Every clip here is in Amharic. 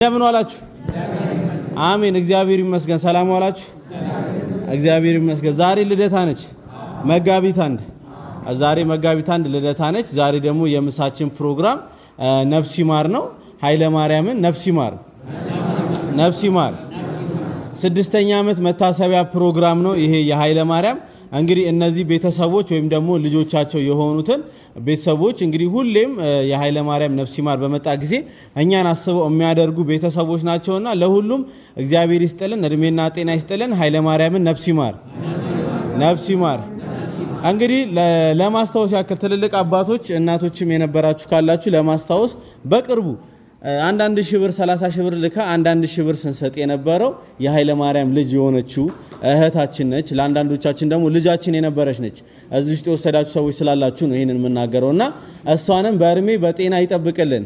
እንደምን ዋላችሁ? አሜን። እግዚአብሔር ይመስገን። ሰላም ዋላችሁ? እግዚአብሔር ይመስገን። ዛሬ ልደታ ነች መጋቢት አንድ። ዛሬ መጋቢት አንድ ልደታ ነች። ዛሬ ደግሞ የምሳችን ፕሮግራም ነፍስ ይማር ነው። ኃይለ ማርያምን ነፍስ ይማር ስድስተኛ ዓመት መታሰቢያ ፕሮግራም ነው ይሄ የኃይለ ማርያም። እንግዲህ እነዚህ ቤተሰቦች ወይም ደግሞ ልጆቻቸው የሆኑትን ቤተሰቦች እንግዲህ ሁሌም የኃይለ ማርያም ነፍስ ይማር በመጣ ጊዜ እኛን አስበው የሚያደርጉ ቤተሰቦች ናቸውና ለሁሉም እግዚአብሔር ይስጥልን፣ እድሜና ጤና ይስጥልን። ኃይለ ማርያምን ነፍስ ይማር። እንግዲህ ለማስታወስ ያክል ትልልቅ አባቶች እናቶችም የነበራችሁ ካላችሁ ለማስታወስ በቅርቡ አንዳንድ ሺህ ብር 30 ሺህ ብር ልካ አንዳንድ ሺህ ብር ስንሰጥ የነበረው የኃይለ ማርያም ልጅ የሆነችው እህታችን ነች። ለአንዳንዶቻችን ደግሞ ልጃችን የነበረች ነች። እዚህ ውስጥ የወሰዳችሁ ሰዎች ስላላችሁ ነው ይሄንን የምናገረውና እሷንም በእድሜ በጤና ይጠብቅልን።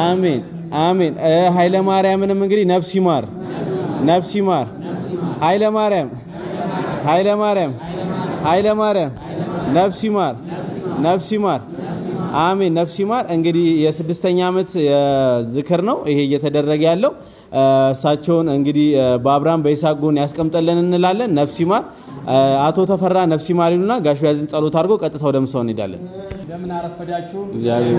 አሜን አሜን። ኃይለ ማርያምንም እንግዲህ ነፍስ ይማር። ኃይለ ማርያም ነፍስ ይማር። አሜን። ነፍስ ይማር። እንግዲህ የስድስተኛ ዓመት ዝክር ነው ይሄ እየተደረገ ያለው። እሳቸውን እንግዲህ በአብርሃም በይስሐቅ ጎን ያስቀምጠልን እንላለን። ነፍስ ይማር። አቶ ተፈራ ነፍስ ይማር ይሉና ጋሽ ያዝን ጸሎት አድርጎ ቀጥታ ወደ ምሳው እንሄዳለን። እንደምን አረፈዳችሁ? እግዚአብሔር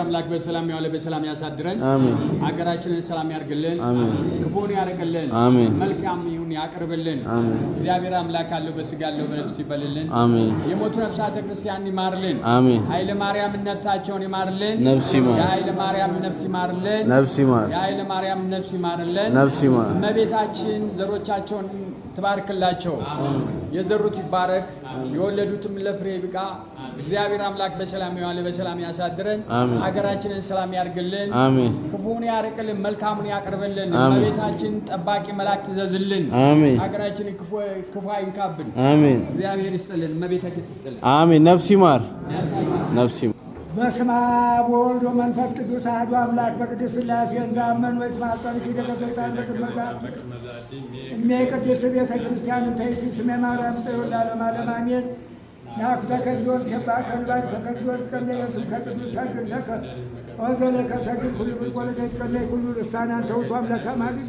አምላክ በሰላም ያዋለ በሰላም ያሳድረን። አሜን። ሀገራችንን ሰላም ያርግልን። አሜን። ክፉን ያርቅልን። አሜን። መልካም ይሁን ያቅርብልን። አሜን። እግዚአብሔር አምላክ አለው በስጋ አለው በነፍስ ይበልልን። አሜን። የሞቱ ነፍሳተ ክርስቲያን ይማርልን። አሜን። ኃይለ ማርያም ነፍሳቸውን ይማርልን። ነፍስ ይማር። የኃይለ ማርያም ነፍስ ይማርልን። ነፍስ ይማር። የኃይለ ማርያም ነፍስ ይማርልን። ነፍስ ይማር። እመቤታችን ዘሮቻቸውን ትባርክላቸው። የዘሩት ይባረክ፣ የወለዱትም ለፍሬ ይብቃ። እግዚአብሔር አምላክ በሰላም ያዋለ በሰላም ያሳድረን። ሀገራችንን ሰላም ያርግልን። አሜን። ክፉን ያርቅልን፣ መልካሙን ያቀርብልን። እመቤታችን ጠባቂ መልአክ ትዘዝልን። አሜን። ሀገራችንን ክፉ አይንካብን። አሜን። እግዚአብሔር ይስጥልን፣ እመቤታችን ትስጥልን። አሜን። ነፍስ ይማር። በስመ አብ ወወልድ ወመንፈስ ቅዱስ አሐዱ አምላክ በቅድስት ሥላሴ እንዘአመን ወይትማጸን ኪደተ ሰይጣን በቅድመታ እሜ ቅድስት ቤተ ክርስቲያን እንተይት ስሜ ማርያም ጽዮን ለዓለመ ዓለም አሜን። ናኩተ ከድዮን ሴባ ከልባን ከከድዮን ቀለየ ስም ከቅዱስ ሰግድ ለከ ወዘለከ ሰግድ ኩሉ ብልቆለገት ቀለይ ኩሉ ልሳናን ተውቱ አምላከ ማግድ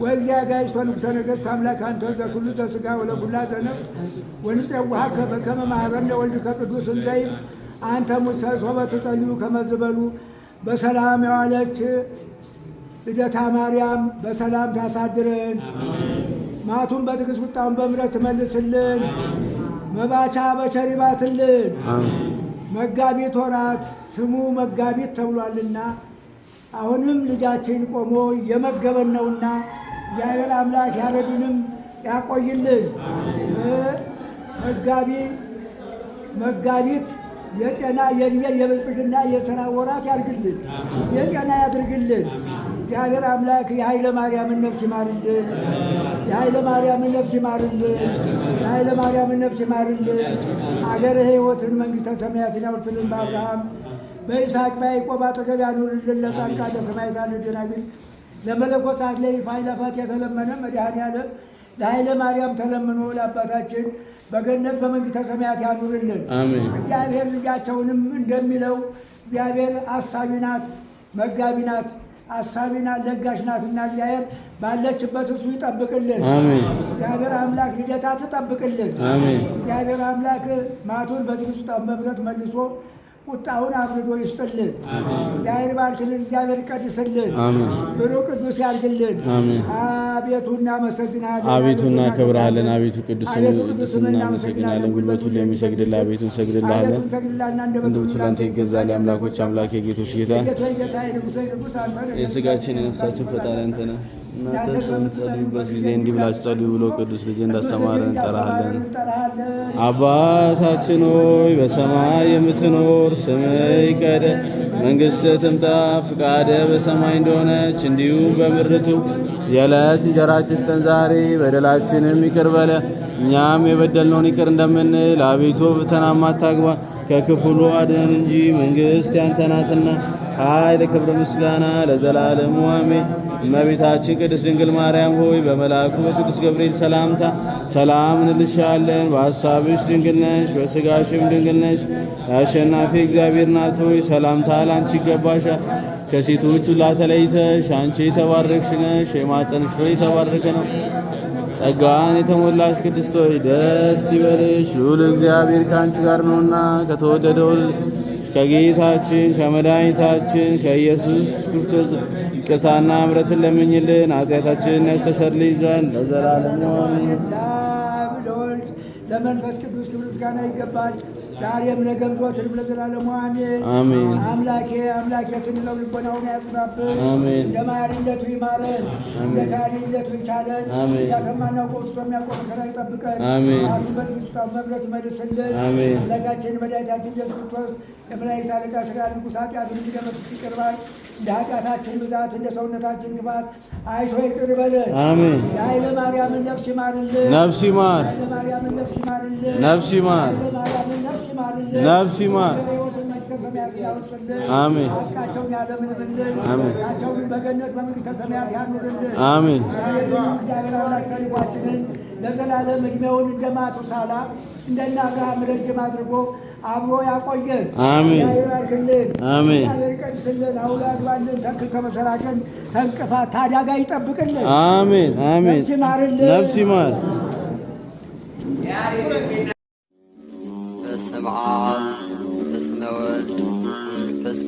ወእግዚአ ጋይስቶ ንጉሠ ነገሥት አምላክ አንተ ዘኩሉ ዘሥጋ ወለኩላ ዘነፍስ ወንፄውሃከ በከመ ማኅበርነ ወልድከ ቅዱስ እንዘይብ አንተ ሙሴ ሶበ ትጸልዩ ከመዝበሉ በሰላም የዋለች ልደታ ማርያም በሰላም ታሳድረን። ማቱን በትዕግስት ቁጣውን በምሕረት ትመልስልን። መባቻ በቸር ይባትልን። መጋቢት ወራት ስሙ መጋቢት ተብሏልና አሁንም ልጃችን ቆሞ የመገበን ነውና እግዚአብሔር አምላክ ያረዱንም ያቆይልን። መጋቢት የጤና የእድሜ የብልጽግና የሥራ ወራት ያድርግልን፣ የጤና ያድርግልን። እግዚአብሔር አምላክ የኃይለ ማርያምን ነፍስ ይማርልን። አገረ ሕይወትን መንግሥተ ሰማያትን ያውርስልን። በአብርሃም በይስሐቅ በያዕቆብ አጠገብ ያኑርልን። ለጻድቃነ ሰማዕታት ደናግል ለመለኮሳት ለይፋይለፋት የተለመነ መድኃኔዓለም ለኃይለ ማርያም ተለምኖ ለአባታችን በገነት በመንግሥተ ሰማያት ያኑርልን። እግዚአብሔር ልጃቸውንም እንደሚለው እግዚአብሔር አሳቢ ናት፣ መጋቢ ናት፣ አሳቢ ናት፣ ለጋሽ ናትና እግዚአብሔር ባለችበት እሱ ይጠብቅልን። እግዚአብሔር አምላክ ልደታ ትጠብቅልን። እግዚአብሔር አምላክ ማቱን በትዕግስት በምሕረት መልሶ ቁጣውን አብርዶ ይስጥልን። እግዚአብሔር ባርክልን፣ እግዚአብሔር ቀድስልን፣ ብሩክ ቅዱስ ያድርግልን። አቤቱ እናመሰግናለን፣ አቤቱ እናከብርሃለን፣ አቤቱ ቅዱስ እናመሰግናለን። ጉልበቱ ለሚሰግድልህ አቤቱ እንሰግድልሃለን። እንደውቱ ላንተ ይገዛል። አምላኮች አምላክ የጌቶች ጌታ የሥጋችን የነፍሳችን ፈጣሪ አንተ ነህ። እናንተ በምትጸልዩበት ጊዜ እንዲህ ብላችሁ ጸልዩ ብሎ ቅዱስ ልጅ እንዳስተማረን እንጠራሃለን። አባታችን ሆይ በሰማይ የምትኖር ስምህ ይቀደስ፣ መንግሥትህ ትምጣ፣ ፈቃድህ በሰማይ እንደሆነች እንዲሁም በምድር ትሁን። የዕለት እንጀራችንን ስጠን ዛሬ፣ በደላችንም ይቅር በለን እኛም የበደልነውን ይቅር እንደምንል፣ አቤቱ ፈተናም አታግባን ከክፉ ሁሉ አድነን እንጂ መንግሥት ያንተ ናትና ኃይል፣ ክብር፣ ምስጋና ለዘላለሙ አሜን። እመቤታችን ቅድስት ድንግል ማርያም ሆይ በመልአኩ በቅዱስ ገብርኤል ሰላምታ ሰላም እንልሻለን። በሐሳብሽ ድንግል ነሽ፣ በሥጋሽም ድንግል ነሽ። የአሸናፊ እግዚአብሔር እናት ሆይ ሰላምታ ላንቺ ይገባሻል። ከሴቶች ሁሉ ተለይተሽ አንቺ የተባረክሽ ነሽ፣ የማኅፀንሽ ፍሬ የተባረከ ነው። ጸጋን የተሞላሽ ቅድስት ሆይ ደስ ይበልሽ፣ ልዑል እግዚአብሔር ከአንቺ ጋር ነውና ከተወደደው ከጌታችን ከመድኃኒታችን ከኢየሱስ ክርስቶስ ይቅርታና ምሕረትን ለምኝልን ኃጢአታችንን ያስተሰርይልን ዘንድ ለዘላለሙ አሜን። ለወልድ ለመንፈስ ቅዱስ ክብር ምስጋና ይገባል፣ ዛሬም ነገም ዘወትርም ለዘላለሙ አሜን። አሜን። አምላኬ አምላኬ ስንለው ልቦናውን ያጽናብን፣ አሜን። እንደ መሐሪነቱ ይማረን፣ እንደ ካህሊነቱ ይቻለን፣ አሜን። ከማናውቀው እሱ በሚያውቀው መከራ ይጠብቀን፣ አሜን። አሁን በትዕግስቱ መብረት ይመልስልን። አሜን። አምላካችን መድኃኒታችን ኢየሱስ ክርስቶስ የመላእክት አለቃ ሥጋ ንጉሥ ኃጢአቱን እንዲደመስስ ይቅር ባይ እንደ ኃጢአታችን ብዛት እንደ ሰውነታችን ክፋት አይቶ ይቅር በለን። አሜን። የኃይለ ማርያምን ነፍስ ይማርልን፣ ነፍስ ይማር፣ የኃይለ ማርያምን ነፍስ ይማርልን፣ ነፍስ ይማር፣ የኃይለ ማርያምን ነፍስ ይማርልን፣ ነፍስ ይማር። ሕይወትን መንግሥተ ሰማያትን ያወርስልን። አሜን። አስቃቸውን ያለምልምልን፣ አሜን። ቃቸውን በገነት በመንግሥተ ሰማያት ያኑርልን። አሜን። እግዚአብሔር አምላክ ታሪኳችንን ለዘላለም ዕድሜውን እንደ ማቱሳላ እንደነ አብርሃም ረጅም አድርጎ አብሮ ያቆየን። አሜን። ያይባርክልን። አሜን። እግዚአብሔር ይቀድስልን። አውላድ ባለን ተክል ከመሰራጨን ተንቅፋት ታዳጋ ይጠብቅልን። አሜን። አሜን። ነፍስ ይማርልን። ነፍስ ይማር። በስመ አብ በስመ ወልድ ወመንፈስ